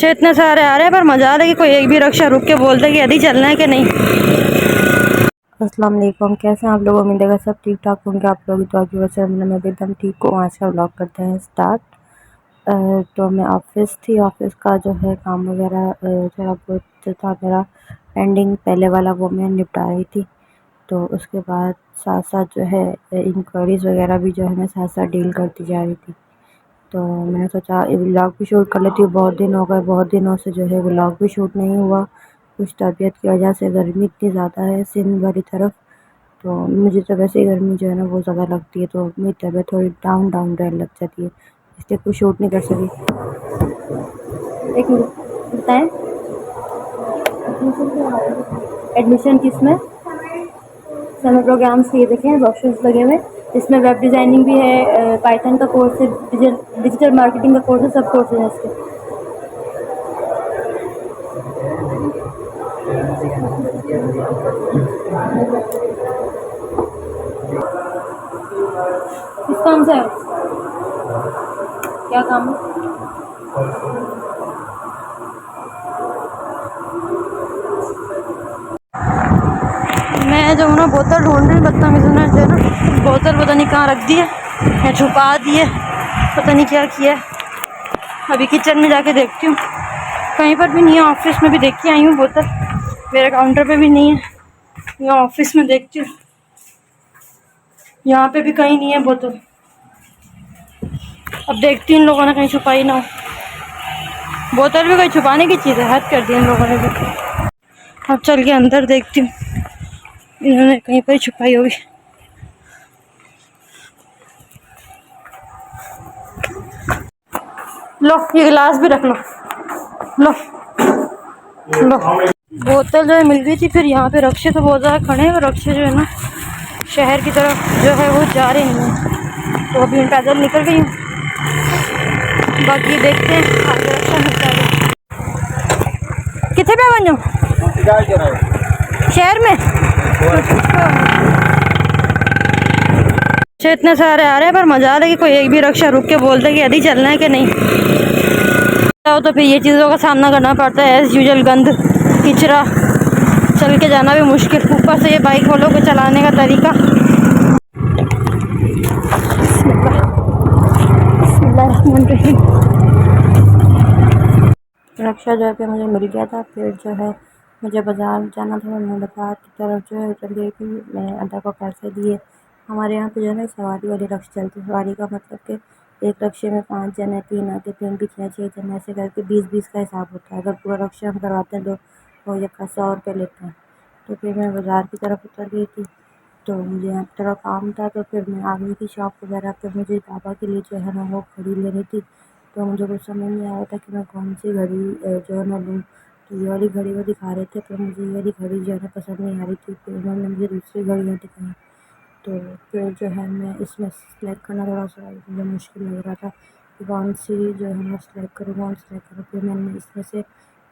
रक्षे इतने सारे आ रहे हैं पर मजा आ रहा है कि कोई एक भी रक्षा रुक के बोलते कि यदि चलना है कि नहीं। अस्सलाम वालेकुम, कैसे हैं आप लोग? उम्मीद है सब ठीक ठाक होंगे। आप लोग तो की वजह से मैं भी एकदम ठीक हूँ। आज का व्लॉग करते हैं स्टार्ट। तो मैं ऑफिस थी, ऑफिस का जो है काम वगैरह थोड़ा बहुत जो था मेरा पेंडिंग पहले वाला वो मैं निपटा रही थी। तो उसके बाद साथ साथ जो है इंक्वायरीज़ वगैरह भी जो है मैं साथ साथ डील करती जा रही थी। तो मैंने सोचा व्लॉग भी शूट कर लेती हूँ, बहुत दिन हो गए, बहुत दिनों से जो है व्लॉग भी शूट नहीं हुआ। कुछ तबीयत की वजह से गर्मी इतनी ज़्यादा है सिंध वाली तरफ, तो मुझे तो वैसे ही गर्मी जो है ना बहुत ज़्यादा लगती है, तो मेरी तबीयत थोड़ी डाउन डाउन रहने लग जाती है, इसलिए कुछ शूट नहीं कर सकी। एक मिनट बताएं, एडमिशन किस में? समर प्रोग्राम्स के ये देखें ऑप्शंस लगे हुए, इसमें वेब डिज़ाइनिंग भी है, पाइथन का कोर्स है, डिजिटल मार्केटिंग का कोर्स है, सब कोर्स है इसके। किस काम से है? क्या काम है? मैं जो ना बोतल ढूंढ रही, बदतमीज़ ने जो है ना बोतल पता नहीं कहाँ रख दी है या छुपा दी है, पता नहीं क्या किया है। अभी किचन में जाके देखती हूँ, कहीं पर भी नहीं है। ऑफिस में भी देख के आई हूँ बोतल, मेरे काउंटर पे भी नहीं है। यहाँ ऑफिस में देखती हूँ, यहाँ पे भी कहीं नहीं है बोतल। अब देखती हूँ इन लोगों ने कहीं छुपाई ना हो। बोतल भी कोई छुपाने की चीज़ है, हद कर दी इन लोगों ने भी। अब चल के अंदर देखती हूँ, इन्होंने कहीं पर छुपाई होगी। लो ये गिलास भी रख लो, लो लो। बोतल जो है मिल गई थी, फिर यहाँ पे रक्षे तो बहुत ज़्यादा खड़े हैं, और रक्षे जो है ना शहर की तरफ जो है वो जा रहे नहीं हैं, तो अभी मैं पैदल निकल गई हूँ। बाकी देखते हैं आगे रक्षा मिलता है। कितने पे बन जाऊँ शहर में? इतने सारे आ रहे हैं पर मजा आ रहा है कि कोई एक भी रक्षा रुक के बोलते कि यदि चलना है कि नहीं। तो फिर ये चीज़ों का सामना करना पड़ता है, एज यूजुअल गंद किचरा, चल के जाना भी मुश्किल, ऊपर से ये बाइक वालों को चलाने का तरीका। रक्षा जो है कि मुझे मिल गया था, फिर जो है मुझे बाज़ार जाना था। मैं बाज़ार की तरफ जो है चल गई थी, मैंने अदा को पैसे दिए। हमारे यहाँ पे जो है ना सवारी वाली रक्षा चलती है। सवारी का मतलब कि एक रक्षे में 5 जने, 3 आगे 3 पीछे 6 जने, ऐसे करके 20-20 का हिसाब होता है। अगर पूरा रक्षा हम करवाते हैं तो वो ये 100 रुपये लेते हैं। तो फिर मैं बाज़ार की तरफ उतर गई थी, तो मुझे यहाँ थोड़ा काम था, तो फिर मैं आ गई थी शॉप वगैरह पे। मुझे पापा के लिए जो है ना वो घड़ी लेनी थी, तो मुझे कुछ समझ नहीं आ रहा था कि मैं कौन सी घड़ी जो है ना लूँ। तो ये वाली घड़ी वो दिखा रहे थे, पर मुझे ये वाली घड़ी जो है ना पसंद नहीं आ रही थी, फिर उन्होंने मुझे दूसरी घड़ियाँ दिखाई। तो फिर जो है मैं इसमें सेलेक्ट करना थोड़ा सा मुझे मुश्किल लग रहा था कि कौन सी जो है मैं सेलेक्ट करूँ, कौन सेलेक्ट करूँ। फिर मैंने इसमें से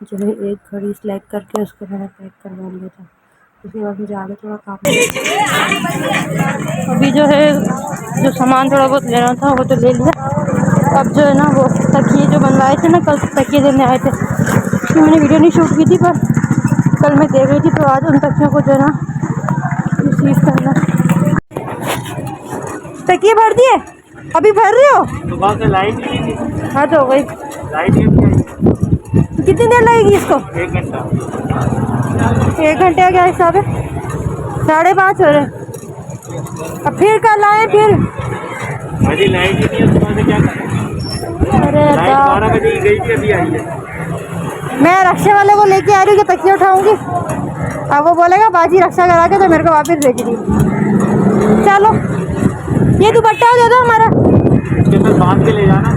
जो है एक घड़ी सेलेक्ट करके उसको मैंने पैक करवा लिया था। उसके बाद मुझे आगे थोड़ा काम अभी जो है जो सामान थोड़ा बहुत लेना था वो तो ले लिया। अब जो है ना वो तकिए जो बनवाए थे ना, कल तकिए देने आए थे, तो मैंने वीडियो नहीं शूट की थी, पर कल मैं दे गई थी, तो आज उन तकियों को जो है ना रिसीव करना। तकिए भर दिए? अभी भर रहे हो? सुबह से लाइट नहीं थी। हाँ तो वही लाइट नहीं, कितनी देर लगेगी इसको? 1 घंटा। 1 घंटे का क्या हिसाब है? 5:30 हो रहे। अब फिर कल आए फिर? अभी लाइट ही नहीं है, सुबह से क्या करें? अरे लाइट 12 बजे गई थी, अभी आई है। मैं रक्षा वाले को लेके आ रही हूँ कि तकिए उठाऊंगी, अब वो बोलेगा बाजी रक्षा करा के तो मेरे को वापस भेज दी। चलो ये दुपट्टा दे दो हमारा, इसके साथ बांध के ले जाना ना।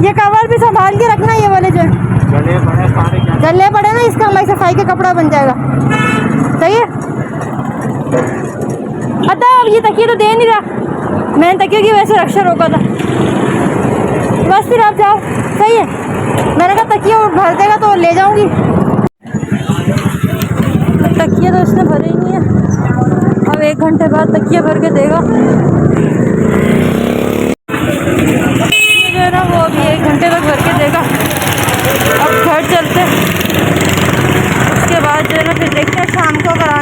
ये कवर भी संभाल के रखना, ये वाले जो गले पड़े सारे गले पड़े ना, इसका हमारी सफाई का कपड़ा बन जाएगा। सही है? अतः अब ये तकिए तो दे नहीं रहा, मैंने तकिए की वजह से रक्षा रोका था। बस फिर आप जाओ, सही है? मैंने कहा तकिए भर देगा तो ले जाऊंगी, तकिए तो इसने भरे ही नहीं है। अब 1 घंटे बाद तकिए भर के देगा। जो है ना वो अभी 1 घंटे तक भर के देगा।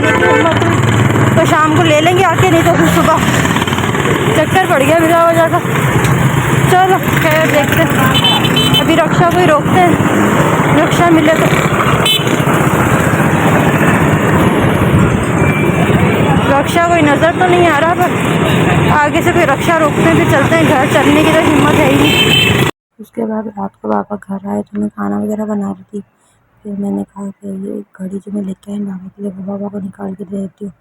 रही थी, हिम्मत हुई तो शाम को ले लेंगे आके, नहीं तो फिर सुबह चक्कर पड़ गया बिना वजह का। चलो खैर देखते हैं, अभी रक्षा को ही रोकते हैं, रक्षा मिले तो। रक्षा कोई नज़र तो नहीं आ रहा, पर आगे से कोई रक्षा रोकते हैं, फिर चलते हैं घर। चलने की तो हिम्मत है ही नहीं। उसके बाद रात को पापा घर आए तो मैं खाना वगैरह बना रही थी। फिर मैंने कहा कि ये घड़ी जो मैं लेके आई बाबा के लिए, वो बाबा को निकाल के दे देती हूँ।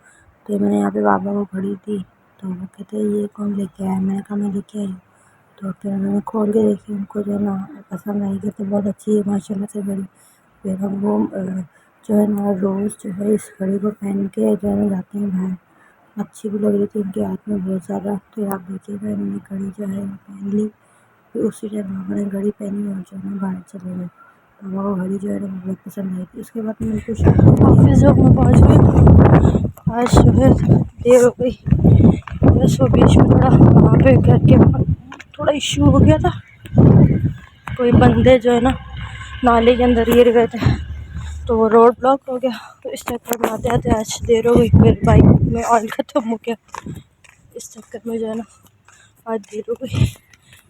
तो मैंने यहाँ पे बाबा को घड़ी दी, तो वो कहते ये कौन लेके आया? मैंने कहा मैं लेके आई हूँ। तो फिर उन्होंने खोल के देखी, उनको जो है ना पसंद आई, कहते बहुत अच्छी है माशाल्लाह से घड़ी। फिर हम वो जो है ना रोज़ जो है इस घड़ी को पहन के जो है ना जाते हैं बाहर। अच्छी भी लग रही थी उनके हाथ में बहुत ज़्यादा। तो आप देखिएगा, इन्होंने घड़ी जो है वो पहन ली। फिर उसी टाइम बाबा ने घड़ी पहनी और जो है ना बाहर चले गए। बाबा को घड़ी जो है ना बहुत पसंद आई थी। उसके बाद मैं कुछ ऑफिस जब मैं पहुँच गई, आज जो है देर हो गई। बस वो बीच में थोड़ा वहाँ पे करके थोड़ा इशू हो गया था, कोई बंदे जो है ना नाले के अंदर गिर गए थे, तो वो रोड ब्लॉक हो गया। तो इस चक्कर में आते आते आज देर हो गई। फिर बाइक में ऑयल ख़त्म हो गया, इस चक्कर में जो है ना आज देर हो गई।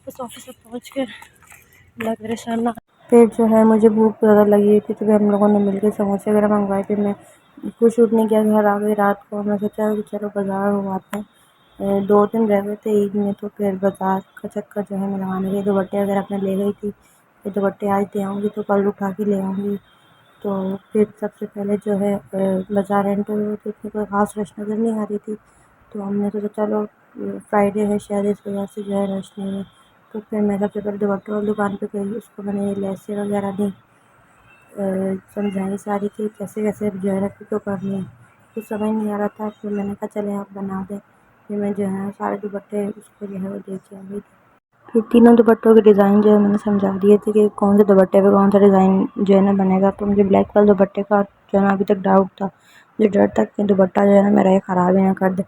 बस ऑफिस तक पहुँच के अल्लाह करे सर ना। फिर जो है मुझे भूख ज़्यादा लगी थी, तो फिर हम लोगों ने मिलकर समोसे वगैरह मंगवाए। फिर मैं कुछ शूट नहीं किया, घर आ गई रात को। मैं सोचा कि चलो बाज़ार हो आते हैं। 2 दिन रह गए थे ईद में, तो फिर बाज़ार का चक्कर जो है मैं लगाने गई। दुपट्टे वगैरह अपने ले गई थी, फिर दुपट्टे आज दे आऊँगी तो कल उठा के ले आऊँगी। तो फिर सबसे पहले जो है बाज़ार एंटर हुए तो इतनी कोई ख़ास रश नज़र नहीं आ रही थी। तो हमने सोचा चलो फ्राइडे है शायद, इस वजह से जो है रश नहीं है। तो फिर मैं सबसे पहले दुपट्टे वाली दुकान पे गई, उसको मैंने ये लेसें वगैरह दी, समझाई सारी कि कैसे कैसे जो है रखी को करनी है। कुछ समझ नहीं आ रहा था, फिर मैंने कहा चले आप बना दें। फिर मैं जो है सारे दुपट्टे उसको जो है वो दे के आ गई थी। फिर तीनों दुपट्टों के डिज़ाइन जो है मैंने समझा दिए थे कि कौन से दुपट्टे पे कौन सा डिज़ाइन जो है ना बनेगा। तो मुझे ब्लैक वाले दुपट्टे का जो है ना अभी तक डाउट था, मुझे डर था कि दुपट्टा जो है ना मेरा ये ख़राब ही ना कर दे।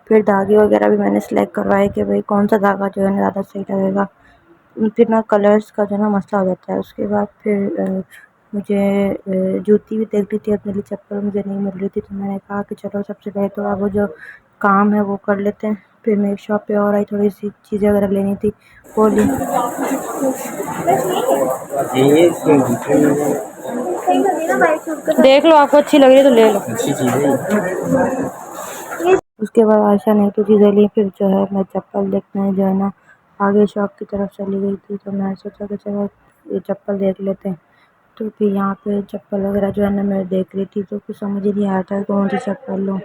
फिर धागे वगैरह भी मैंने सेलेक्ट करवाए कि भाई कौन सा धागा जो है ना ज़्यादा सही लगेगा। फिर ना कलर्स का जो है ना मसला हो जाता है। उसके बाद फिर मुझे जूती भी देख रही थी अपने लिए, चप्पल मुझे नहीं मिल रही थी। तो मैंने कहा कि चलो सबसे पहले तो अब वो जो काम है वो कर लेते हैं। फिर मैं एक शॉप पे और आई, थोड़ी सी चीज़ें वगैरह लेनी थी, वो ली। देख लो आपको अच्छी लग रही है तो ले लो, अच्छी चीज़ है। उसके बाद आयशा ने तो चीज़ें ली। फिर जो है मैं चप्पल देखने जो है ना आगे शॉप की तरफ चली गई थी। तो मैं सोचा कि चलो ये चप्पल देख लेते हैं। तो फिर यहाँ पे चप्पल वगैरह जो है ना मैं देख रही थी, तो कुछ समझ ही नहीं आ रहा था कौन सी चप्पल लूँ।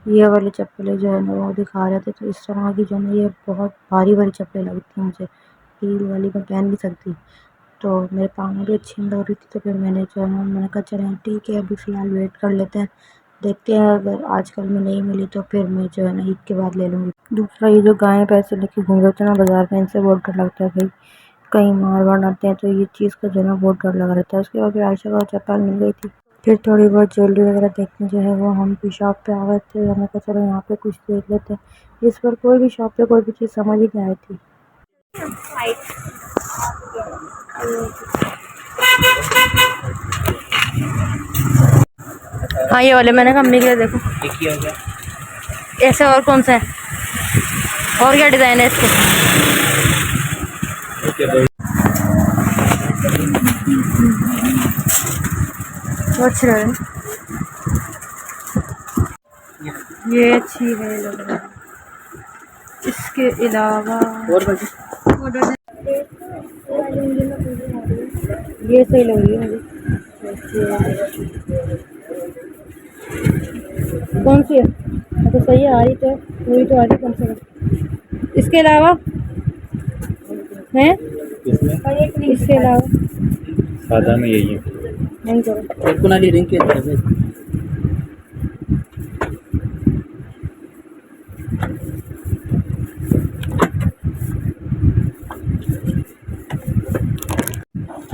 ये वाली चप्पलें जो है ना वो दिखा रहे थे, तो इस तरह की जो है ना ये बहुत भारी भारी चप्पलें लगती हैं मुझे, हील वाली मैं पहन नहीं सकती। तो मेरे पाँव में भी अच्छी लग रही थी। तो फिर मैंने जो है ना मैंने कहा चलें ठीक है, अभी फ़िलहाल वेट कर लेते हैं, देखते हैं अगर आजकल में नहीं मिली तो फिर मैं जो है ना ईद के बाद ले लूँगी। दूसरा ये जो गायें पैसे लेके घूम रहे थे ना बाज़ार में, इनसे बहुत डर लगता है भाई, कहीं मार वार आते हैं, तो ये चीज़ का जो है ना बहुत डर लगा रहता है। उसके बाद फिर आयशा को चप्पल मिल गई थी। फिर थोड़ी बहुत ज्वेलरी वगैरह देखने जो है वो हम भी शॉप पे आ गए थे। हमें कहा चलो यहाँ पे कुछ देख लेते हैं। इस पर कोई भी शॉप पे कोई भी चीज़ समझ ही नहीं आई थी। हाँ ये वाले मैंने कहा अम्मी के लिए देखो, ऐसे और कौन सा है, और क्या डिज़ाइन है इसके। तो अच्छी लग रही है, ये अच्छी है लग रहा है। इसके अलावा ये सही लग रही है मुझे। कौन सी है? तो सही है, आ रही तो पूरी तो आ रही, कम से कम। इसके अलावा है, इसके अलावा सादा में यही है। नहीं करो, एक कुनाली रिंग के अंदर है।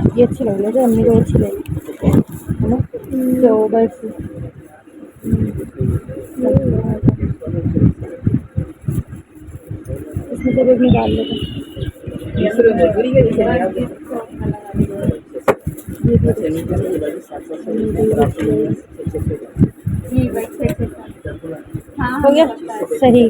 ये अच्छी लग रही है, जो अम्मी को अच्छी लगी है ना, तो बस इसमें से एक निकाल लेते हैं। ये भी हो गया सही।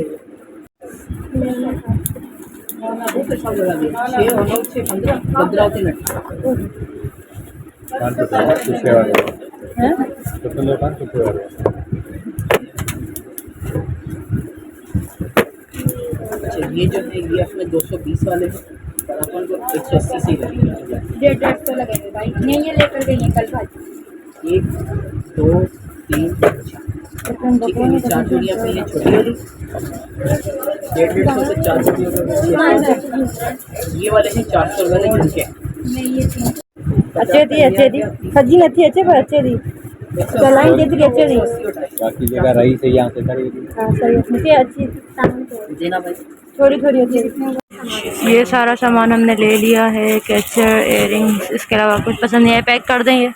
अच्छा ये जो है ये अपने 220 वाले हैं और अपन को 180 से ही लगेगा। 150 लगेंगे भाई, नहीं ये लेकर गई कल भाई। 1 2 3 4 ठीक है, ये 4 जोड़ी अपनी ये छोटी वाली 150 से 4 जोड़ी हो गई। ये वाले हैं 400 वाले जिनके अच्छे थी खजी नहीं अच्छे पर अच्छे थी चलाई थी अच्छे थी बाकी जगह रही से यहाँ से खरीदी। हाँ सही मुझे अच्छी देना भाई। थोड़ी थोड़ी अच्छी थी। ये सारा सामान हमने ले लिया है, कैचर, इयररिंग्स, इसके अलावा कुछ पसंद नहीं है पैक कर दें ये।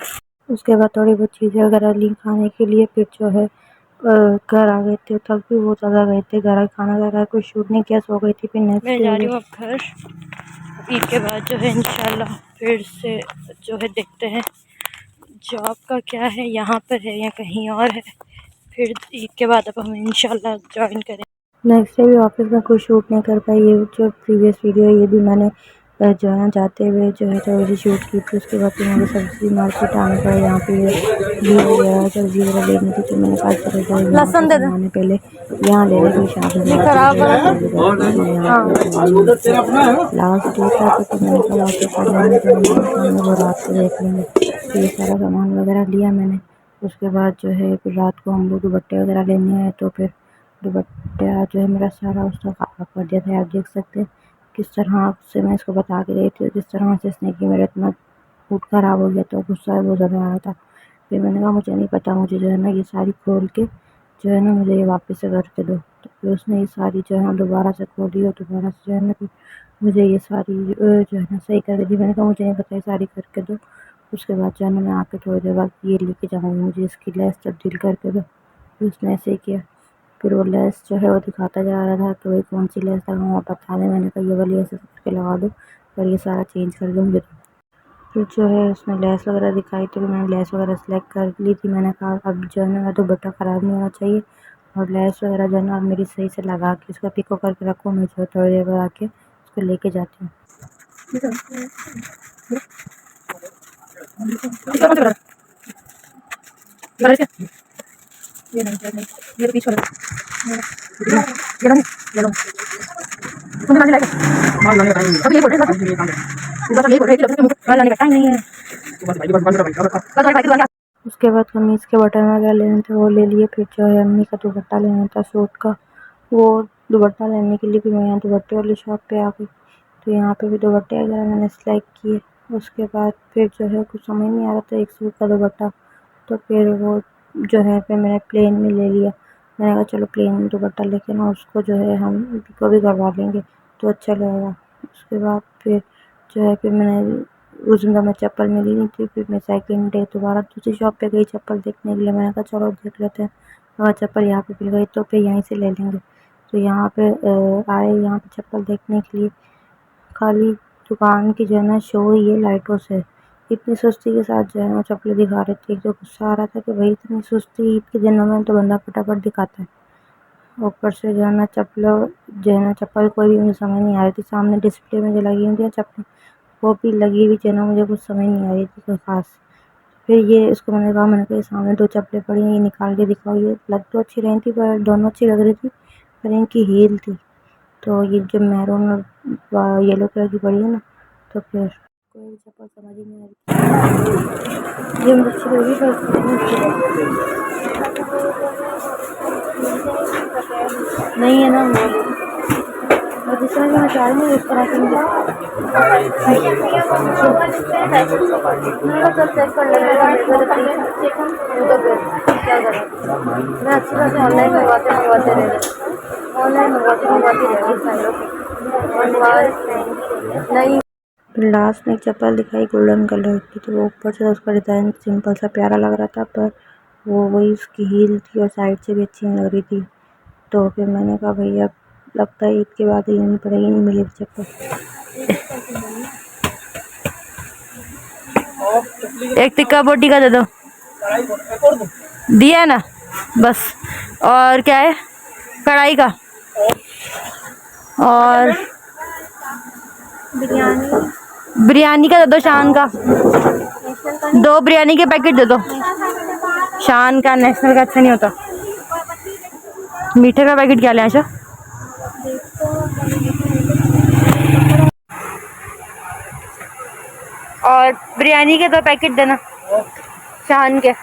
उसके बाद थोड़ी बहुत चीज़ें वगैरह ली खाने के लिए, फिर जो है घर आ गए थे, थक भी बहुत ज़्यादा गए थे, घर खाना वगैरह कुछ शूट नहीं किया, सो गई थी। फिर नेक्स्ट मैं जा रही हूँ अब घर। ईद के बाद जो है इंशाल्लाह फिर से जो है देखते हैं जॉब का क्या है, यहाँ पर है या कहीं और है। फिर ईद के बाद अब हम इंशाल्लाह ज्वाइन करें। नेक्स्ट डे भी ऑफिस में कुछ शूट नहीं कर पाई। ये जो प्रीवियस वीडियो है ये भी मैंने जो है जाते हुए जो है थोड़ी शूट की थी। उसके बाद फिर मुझे सब्जी मार्केट आना पड़ा। यहाँ पे घी वगैरह सब्जी वगैरह लेनी थी तो मैंने कहा चलो जो लहसुन दे दो पहले यहाँ ले लेंगे शादी खराब लास्ट डे था तो मैंने कहा वो रात को देख लेंगे। तो ये सारा सामान वगैरह लिया मैंने। उसके बाद जो है फिर रात को हम लोग दुपट्टे वगैरह लेने आए तो फिर दुपट्टा जो है मेरा सारा उसका खराब कर दिया था। आप देख सकते हैं किस तरह से मैं इसको बता के रही थी, किस तरह से इसने कि मेरा इतना मूड ख़राब हो गया, तो गुस्सा बहुत ज़्यादा आ रहा था। फिर मैंने कहा मुझे नहीं पता, मुझे जो है ना ये सारी खोल के जो है ना मुझे ये वापस से करके दो। तो फिर उसने ये सारी जो है दोबारा से खोली और दोबारा से जो है ना मुझे ये सारी जो है ना सही कर दी। मैंने कहा मुझे नहीं पता, ये सारी करके दो। उसके बाद जो है ना मैं आके थोड़ी देर बाद ये लेके जाऊँगी, मुझे इसकी लेस तब्दील करके दो। फिर उसने ऐसे ही किया। फिर वो लेस जो है वो दिखाता जा रहा था कि भाई कौन सी लेस लगाऊँ, आप बता दें। मैंने कहा ये वाली ऐसे करके लगा दो और ये सारा चेंज कर दो मुझे। फिर जो है उसने लेस वगैरह दिखाई तो मैंने लेस वगैरह सेलेक्ट कर ली थी। मैंने कहा अब जो है ना तो दुपट्टा ख़राब नहीं होना चाहिए और लेस वगैरह जो है ना अब मेरी सही से लगा के इसको पिको करके रखो। मैं जो थोड़ी देर बाद आके उसको लेके जाती हूँ। ये पीछे उसके बाद कमीज़ के बटन वगैरह लेने थे वो ले लिए। फिर जो है अम्मी का दुपट्टा लेना था सूट का, वो दुपट्टा लेने के लिए भी मैं यहाँ दुपट्टे वाली शॉप पे आ गई। तो यहाँ पे भी दुपट्टे वगैरह मैंने सेलेक्ट किए। उसके बाद फिर जो है कुछ समझ नहीं आ रहा था एक सूट का दुपट्टा, तो फिर वो जो है फिर मैंने प्लेन में ले लिया। मैंने कहा चलो प्लेन दुपट्टा लेके ना उसको जो है हम पिको भी करवा लेंगे तो अच्छा लगेगा। उसके बाद फिर जो है फिर मैंने उस दिन मैं चप्पल मिली नहीं थी। फिर मैं सेकंड डे दोबारा दूसरी शॉप पे गई चप्पल देखने के लिए। मैंने कहा चलो देख लेते हैं, अगर चप्पल यहाँ पे मिल गई तो फिर यहीं से ले लेंगे। तो यहाँ पे आए यहाँ पे चप्पल देखने के लिए। खाली दुकान की जो है ना शो ही है लाइटों से, इतनी सुस्ती के साथ जो है ना चप्पलें दिखा रहे थे। जो गुस्सा आ रहा था कि भाई इतनी सुस्ती ईद के दिनों में तो बंदा फटाफट दिखाता है। ऊपर से जो है ना चप्पल कोई भी मुझे समझ नहीं आ रही थी। सामने डिस्प्ले में जो लगी हुई थी चप्पल वो भी लगी हुई जो है ना मुझे कुछ समझ नहीं आ रही थी कोई ख़ास। फिर ये इसको मैंने कहा ये सामने 2 चप्पलें पड़ी हैं, ये निकाल के दिखाओ। ये लग तो अच्छी रही थी पर दोनों अच्छी लग रही थी पर इनकी हील थी। तो ये जो मैरून और येलो कलर की पड़ी है ना, तो फिर कोई भी चप्पल समझ ही नहीं आ रही। ये मुझे अच्छी लगी पर नहीं है ना और जिस तरह की मैं चाह रही हूँ उस तरह की मुझे चेक कर लेगा मैं अच्छी बात है। ऑनलाइन मंगवाते रहे, ऑनलाइन मंगवाती नहीं। लास्ट में एक चप्पल दिखाई गोल्डन कलर की, तो वो ऊपर से उसका डिज़ाइन सिंपल सा प्यारा लग रहा था पर वो वही उसकी हील थी और साइड से भी अच्छी नहीं लग रही थी। तो फिर मैंने कहा भैया लगता है ईद के बाद लेनी पड़ेगी, नहीं मिलेगी चप्पल। एक टिक्का बोटी का दे दो, दिया है ना। बस। और क्या है? कढ़ाई का और बिरयानी का दे दो, शान का 2 बिरयानी के पैकेट दे दो। शान का, नेशनल का अच्छा नहीं होता। मीठे का पैकेट क्या ले आशा? और बिरयानी के 2 पैकेट देना शान के।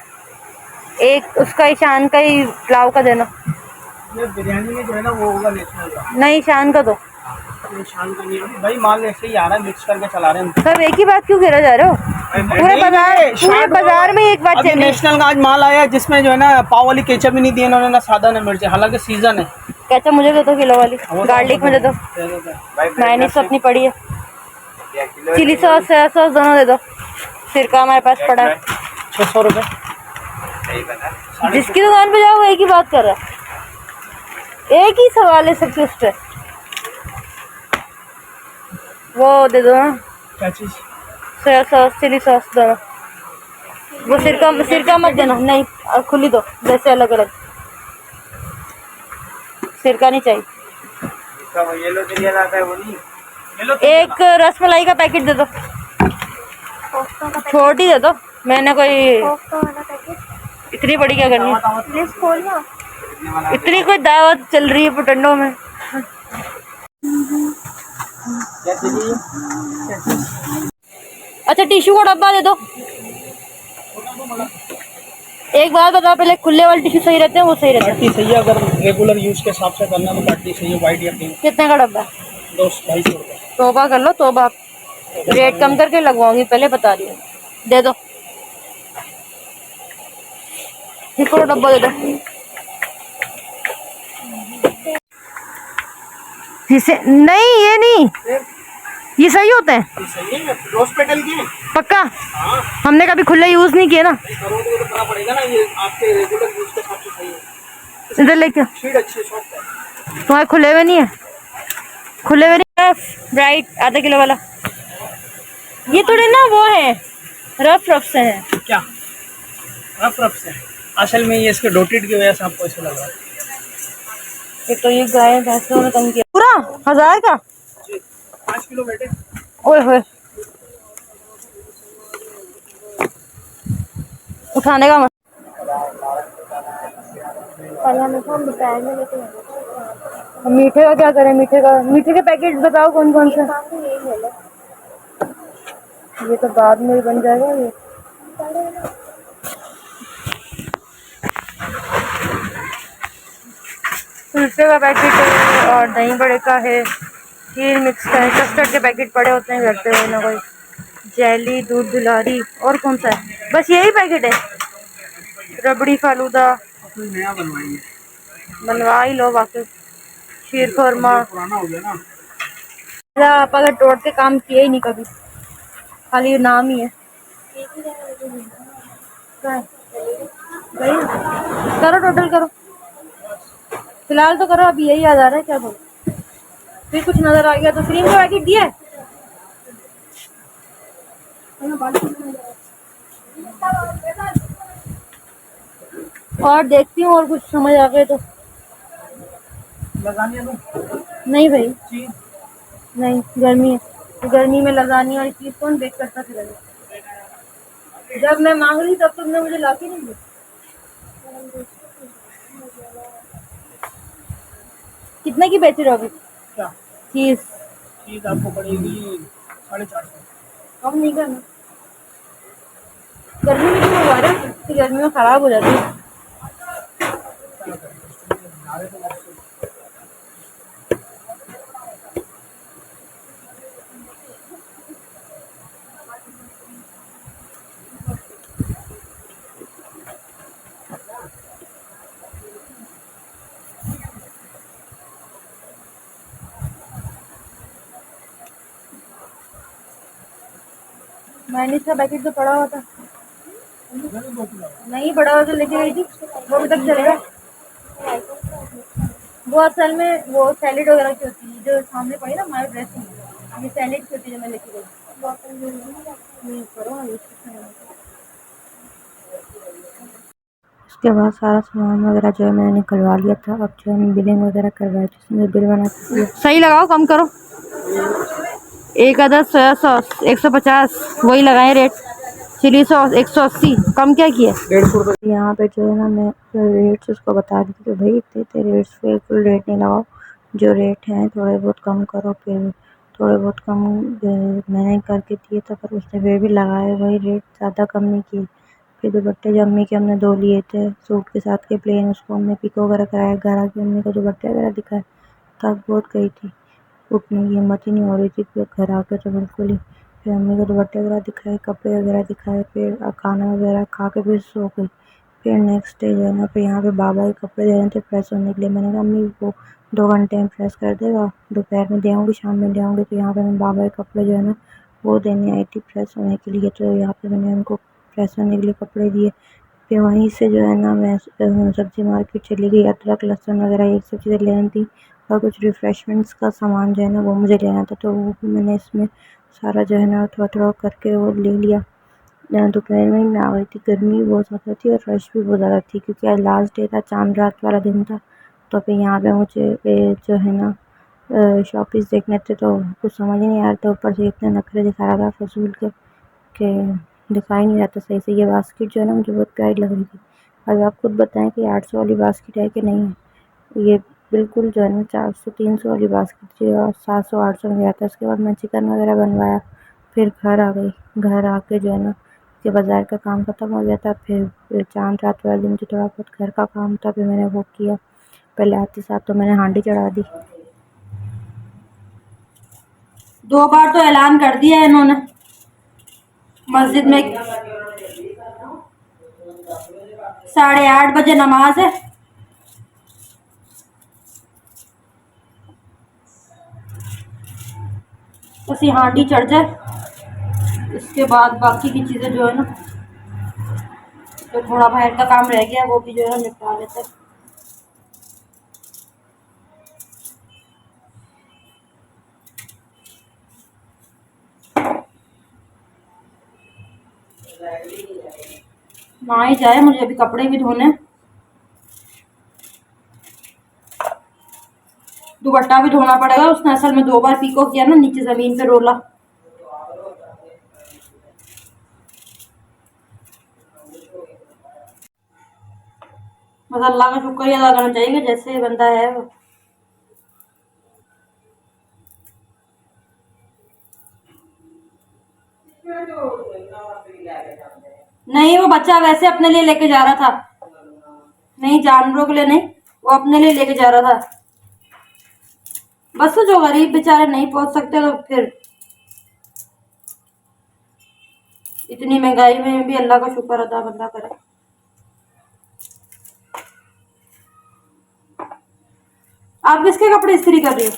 एक उसका ही, शान का ही पुलाव का देना। ये बिरयानी में जो है ना वो होगा नेशनल का। नहीं, शान का दो। शान का नहीं है भाई, माल ऐसे ही आ रहा है, मिक्स करके चला रहे हैं। सब एक ही बात क्यों गिरा जा रहे हो? पूरे बाजार में एक बात चल रही है। नेशनल का आज माल आया जिसमें जो है ना पाव वाली केचप भी नहीं दी इन्होंने, ना सादा ना मिर्च, हालांकि सीजन है। केचप मुझे दे दो किलो वाली, गार्लिक मुझे दो, मायोनीज तो अपनी पड़ी है, चिली सॉस सोया सॉस दोनों दे दो, सिरका हमारे पास पड़ा है। 600 रुपये। जिसकी दुकान पे जाओ वो एक ही बात कर रहा है, एक ही सवाल है सबके उस पर। वो दे दो ना, क्या चीज? सोया सॉस चिली सॉस दोनों। वो सिरका मत देना, नहीं खुली दो, जैसे अलग अलग। सिरका नहीं चाहिए। येलो दिया जाता है वो नहीं। एक रसमलाई का पैकेट दे दो, छोटी दे दो। मैंने कोई इतनी बड़ी क्या करनी है? इतनी कोई दावत चल रही है पटंडों में। अच्छा, टिश्यू का डब्बा दे दो। एक बात बताओ, पहले खुले वाले टिश्यू सही रहते हैं? वो सही रहते हैं? पार्टी सही है, अगर रेगुलर यूज के हिसाब से करना तो पार्टी सही है, वाइट या पिंक। कितने का डब्बा? 200-250 रुपये। तोबा कर लो, तोबा। रेट कम करके लगवाऊंगी, पहले बता रही हूँ। दे दो, एक और डब्बा दे दो। इसे नहीं, ये नहीं, ये सही होते हैं। सही है, रोज पेटल के पक्का? हमने कभी खुले यूज नहीं किए ना। करोगे तो करना पड़ेगा ना, ये आपके रेगुलर यूज के हिसाब से सही है। इधर लेके शीट अच्छी सॉफ्ट है। तुम्हारे खुले हुए नहीं है? खुले हुए नहीं? ब्राइट आधा किलो वाला। ये थोड़े ना वो है, रफ से है। क्या रफ से? असल में ये इसके डोटेड की वजह से आपको ऐसा लग रहा है। एक तो ये गाय भैंसों ने तंग किया पूरा। 1000 का 5 किलो बेटे। ओए होए, उठाने का मत। मीठे का क्या करें? मीठे के पैकेट बताओ कौन कौन से। ये तो बाद में ही बन जाएगा। ये कुल्फे का पैकेट है और दही बड़े का है, खीर मिक्स का है, कस्टर्ड के पैकेट पड़े होते हैं घर पे, कोई ना कोई, जेली, दूध दुलारी, और कौन सा है? बस यही पैकेट है। रबड़ी फालूदा नया बनवाएंगे, बनवा ही लो। बाकी खीर खुरमा पुराना हो गया ना, आप अगर तोड़ के काम किए ही नहीं कभी, खाली नाम ही है। करो, टोटल करो, फिलहाल तो करो। अभी यही याद आ रहा है, क्या बोलो? फिर कुछ नजर आ गया तो क्रीम का पैकेट दिया है। और देखती हूँ, और कुछ समझ आ गए तो लगानी है। नहीं भाई, नहीं, गर्मी है, गर्मी में लजानिया और चीज कौन बेक करता फिर? जब मैं मांग रही तब तुमने मुझे ला के नहीं दी। कितने की बेच रहे हो अभी? क्या चीज आपको पड़ेगी? 450। कम नहीं करना, गर्मी में क्यों मंगवा रहे हो? गर्मी में खराब हो जाती है। मायोनीज का पैकेट तो पड़ा हुआ था, नहीं पड़ा हुआ तो लेके गई थी, वो अभी तक चलेगा। वो असल में वो सैलेड वगैरह की होती है, जो सामने पड़ी ना हमारे ड्रेसिंग, ये सैलेड की होती है जो मैं लेके गई। करो उसके बाद सारा सामान वगैरह जो है मैंने निकलवा लिया था। अब जो है बिलिंग वगैरह करवाई थी, उसमें बिल बना के सही लगाओ, कम करो। एक अदर सोया सॉस 150 वही लगाए रेट। चिली सॉस 180 कम क्या किया? 150 यहाँ पे जो है ना मैं रेट्स उसको बता दी थी कि भाई इतने रेट्स पे फुल रेट नहीं लगाओ, जो रेट हैं थोड़े बहुत कम करो। फिर थोड़े बहुत कम मैंने करके दिए था, पर उसने फिर भी लगाए वही रेट, ज़्यादा कम नहीं किए। फिर दुपट्टे जो अम्मी के हमने 2 लिए थे सूट के साथ के प्लेन, उसको हमने पिको वगैरह कराया। घर आके अम्मी को दुपट्टे वगैरह दिखाए, थक बहुत गई थी, उठने की हिम्मत ही नहीं हो रही थी। फिर घर आके तो बिल्कुल ही फिर अम्मी को दुपट्टे वगैरह दिखाए, कपड़े वगैरह दिखाए, फिर खाना वगैरह खा के फिर सो गई। फिर नेक्स्ट डे जो है ना फिर यहाँ पे बाबा के कपड़े देने थे प्रेस होने के लिए। मैंने कहा अम्मी वो 2 घंटे में प्रेस कर देगा, दोपहर में दे आऊँगी, शाम में दे आऊँगी। तो यहाँ पे मैं बाबा के कपड़े जो है ना वो देने आई थी प्रेस होने के लिए। तो यहाँ पे मैंने उनको प्रेस होने के लिए कपड़े दिए। फिर वहीं से जो है ना मैं सब्ज़ी मार्केट चली गई। अदरक लहसुन वगैरह ये सब चीज़ें लेनी थी, और कुछ रिफ़्रेशमेंट्स का सामान जो है ना वो मुझे लेना था। तो वो भी मैंने इसमें सारा जो है ना थोड़ा-थोड़ा करके वो ले लिया। दोपहर में मैं आ गई थी, गर्मी भी बहुत ज़्यादा थी और रश भी बहुत ज़्यादा थी, क्योंकि आज लास्ट डे था, चाँद रात वाला दिन था। तो फिर यहाँ पे मुझे जो है ना शॉपीस देखने थे, तो कुछ समझ ही नहीं आ रहा था। ऊपर से इतने नखरे दिखा रहा था फ़ज़ूल के कि दिखा ही नहीं रहा था सही से। ये बास्केट जो है ना मुझे बहुत प्यारी लग रही थी। अब आप खुद बताएं कि 800 वाली बास्केट है कि नहीं है। ये बिल्कुल जो है ना 400-300 वाली बास्केट थी और 700-800 में गया था। उसके बाद मैं चिकन वगैरह बनवाया, फिर घर आ गई। घर आके जो है ना कि बाज़ार का काम ख़त्म हो गया था। फिर चाँद रात वाले दिन मुझे थोड़ा बहुत घर का काम था, फिर मैंने वो किया। पहले आते साथ तो मैंने हांडी चढ़ा दी। 2 बार तो ऐलान कर दिया है इन्होंने मस्जिद में, 8:30 बजे नमाज है। बस ये हांडी चढ़ जाए, इसके बाद बाकी की चीज़ें जो है ना, तो थोड़ा बाहर का काम रह गया वो भी जो है निपटा लेते हैं। ना ही जाए, मुझे अभी कपड़े भी धोने, दुपट्टा भी धोना पड़ेगा। उसने असल में 2 बार पीको किया ना, नीचे ज़मीन पे रोला। बस अल्लाह का शुक्र अदा करना चाहिए कि जैसे बंदा है वो। नहीं, वो बच्चा वैसे अपने लिए लेके जा रहा था, नहीं जानवरों के लिए नहीं, वो अपने लिए लेके जा रहा था। बस जो गरीब बेचारे नहीं पहुंच सकते, तो फिर इतनी महंगाई में भी अल्लाह का शुक्र अदा बंदा करे। आप किसके कपड़े इस्त्री कर रही हो?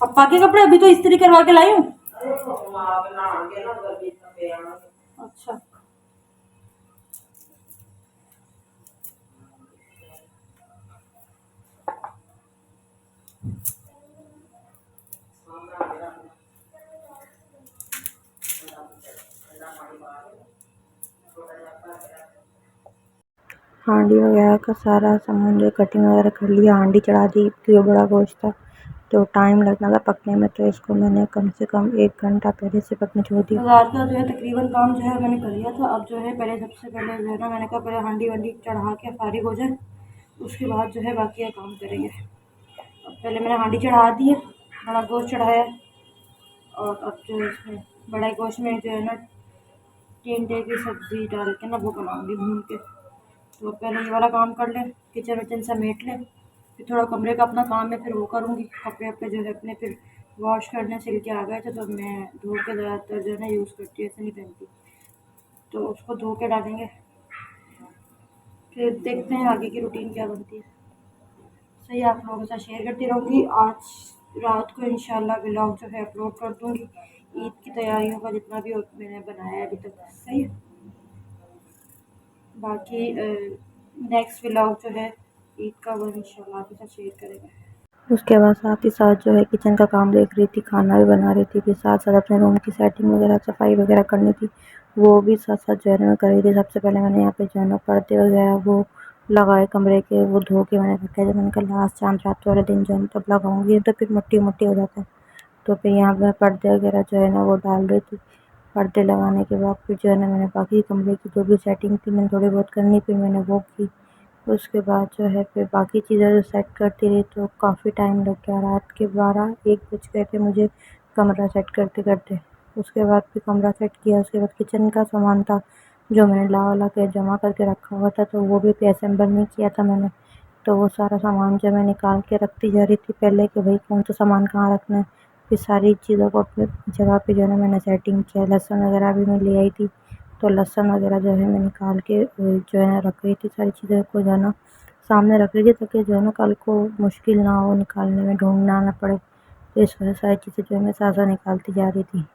पप्पा के कपड़े अभी तो इस्त्री करवा के लाई हूँ। अच्छा, हांडी वगैरह का सारा सामान जो कटिंग वगैरह कर लिया, हांडी चढ़ा दी क्योंकि बड़ा गोश्त था तो टाइम लगना था पकने में। तो इसको मैंने कम से कम 1 घंटा पहले से पकने छोड़ दिया। बाजार का जो है तकरीबन काम जो है मैंने कर लिया था। अब जो है पहले सबसे पहले जो है ना मैंने कहा पहले हांडी वांडी चढ़ा के फारिग हो जाए, उसके बाद जो है बाकी का काम करेंगे। अब पहले मैंने हांडी चढ़ा दी है, बड़ा गोश्त चढ़ाया है, और अब जो है इसमें बड़ा गोश्त में जो है ना टिंडे की सब्ज़ी डाल के ना वो बनाऊँगी भून के। तो पहले ये वाला काम कर लें, किचन विचन समेट लें, फिर थोड़ा कमरे का अपना काम है फिर वो करूँगी। कपड़े वपड़े जो है अपने फिर वॉश करने सिल के आ गए थे, तो मैं धो के ज़्यादातर जो है ना यूज़ करती हूँ, ऐसे नहीं पहनती, तो उसको धो के डालेंगे। फिर देखते हैं आगे की रूटीन क्या बनती है। सही, आप लोगों के साथ शेयर करती रहूँगी। आज रात को इंशाल्लाह व्लॉग जो है अपलोड कर दूँगी, ईद की तैयारियों का जितना भी मैंने बनाया है अभी तक। सही है, बाकी नेक्स्ट व्लॉग जो है ईद का वो इंशाल्लाह आपके साथ शेयर करेंगे। उसके बाद साथ ही साथ जो है किचन का काम देख रही थी, खाना भी बना रही थी, फिर साथ साथ अपने रूम की सेटिंग वगैरह, सफाई वगैरह करनी थी, वो भी साथ साथ जो है ना मैं कर रही थी। सबसे पहले मैंने यहाँ पे जो है ना पर्दे वगैरह वो लगाए कमरे के, वो धो के मैंने रखे थे। मैंने कहा लास्ट चांद रात वाले दिन जो है तब लगाऊंगी, तो फिर मिट्टी मिट्टी हो जाता है। तो फिर यहाँ पे पर्दे वगैरह जो है ना वो डाल रही थी। पर्दे लगाने के बाद फिर जो है ना मैंने बाकी कमरे की जो भी सेटिंग थी मैंने थोड़ी बहुत करनी, फिर मैंने वो की। उसके बाद जो है फिर बाकी चीज़ें जो सेट करती रही, तो काफ़ी टाइम लग गया। रात के 12-1 बज गए थे मुझे कमरा सेट करते करते। उसके बाद फिर कमरा सेट किया। उसके बाद किचन का सामान था जो मैंने ला वाला के जमा करके रखा हुआ था, तो वो भी असेंबल नहीं किया था मैंने। तो वो सारा सामान जो मैं निकाल के रखती जा रही थी पहले, कि भाई कौन सा सामान कहाँ रखना है। फिर सारी चीज़ों को अपनी जगह पे जो है ना मैंने सेटिंग किया। लहसुन वगैरह भी मैं ले आई थी, तो लहसुन वगैरह जो है मैं निकाल के जो है ना रख रही थी। सारी चीज़ों को जो है ना सामने रख रही थी, ताकि जो है ना कल को मुश्किल ना हो निकालने में, ढूँढना ना पड़े। तो इस वजह से सारी चीज़ें जो है मैं साथ-साथ निकालती जा रही थी।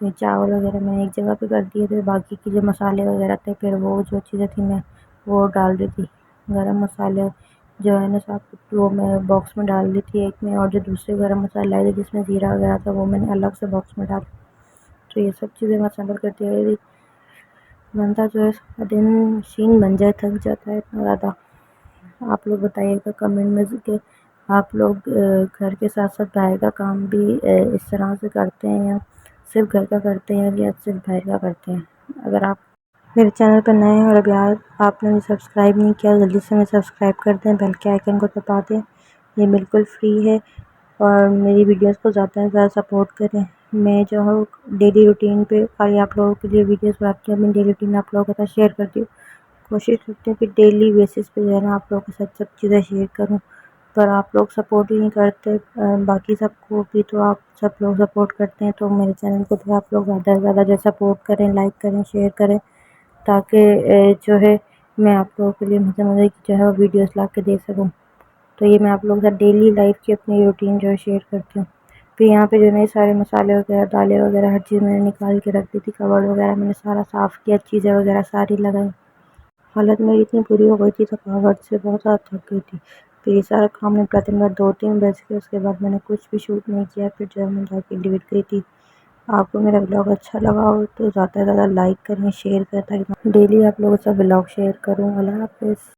तो चावल वगैरह मैंने एक जगह पे कर दिए थे, बाकी के जो मसाले वगैरह थे फिर वो जो चीज़ें थी मैं वो डाल दी थी। गरम मसाले जो है ना साथ वो मैं बॉक्स में डाल दी थी एक में, और जो दूसरे गरम मसाले लाए थे जिसमें ज़ीरा वगैरह था वो मैंने अलग से बॉक्स में डाला। तो ये सब चीज़ें मैं असेंबल करती आ रही थी। बंदा जो है सारा दिन शीन बन जाए, थक जाता है इतना ज़्यादा। आप लोग बताइएगा कमेंट में कि आप लोग घर के साथ साथ बाहर का काम भी इस तरह से करते हैं, या सिर्फ घर का करते हैं, या सिर्फ बाहर का करते हैं। अगर आप मेरे चैनल पर नए हैं और अभी आपने मुझे सब्सक्राइब नहीं किया, जल्दी से मुझे सब्सक्राइब कर दें, बेल के आइकन को दबा दें। ये बिल्कुल फ्री है, और मेरी वीडियोस को ज़्यादा से ज़्यादा सपोर्ट करें। मैं जो हूँ डेली रूटीन पे खाली आप लोगों के लिए वीडियोस बनाती हूँ, अपनी डेली रूटीन आप लोगों के साथ शेयर करती हूँ। कोशिश करती हूँ कि डेली बेसिस पे जो है ना आप लोगों के साथ सब चीज़ें शेयर करूँ, पर आप लोग सपोर्ट ही नहीं करते। बाकी सबको भी तो आप सब लोग सपोर्ट करते हैं, तो मेरे चैनल को तो आप लोग ज़्यादा से ज़्यादा जो सपोर्ट करें, लाइक करें, शेयर करें, ताकि जो है मैं आप लोगों के लिए मज़े मज़े की जो है वो वीडियोस ला के दे सकूँ। तो ये मैं आप लोगों के साथ डेली लाइफ की अपनी रूटीन जो है शेयर करती हूँ। फिर यहाँ पे जो है सारे मसाले वगैरह, दालें वगैरह, हर चीज़ मैंने निकाल के रख दी थी। कवर्ड वगैरह मैंने सारा साफ़ किया, चीज़ें वगैरह सारी लगाई। हालत मेरी इतनी बुरी हो गई थी थकावट से, बहुत ज़्यादा थक गई थी। फिर ये सारा काम निपटाते में 2-3 बज गए। उसके बाद मैंने कुछ भी शूट नहीं किया, फिर जो है मैं जाके डिलीट करी थी। आपको मेरा ब्लॉग अच्छा लगा हो तो ज़्यादा से ज़्यादा लाइक करें, शेयर करें, ताकि मैं डेली आप लोगों के साथ ब्लॉग शेयर करूँ। अल्लाह हाफ़िज़।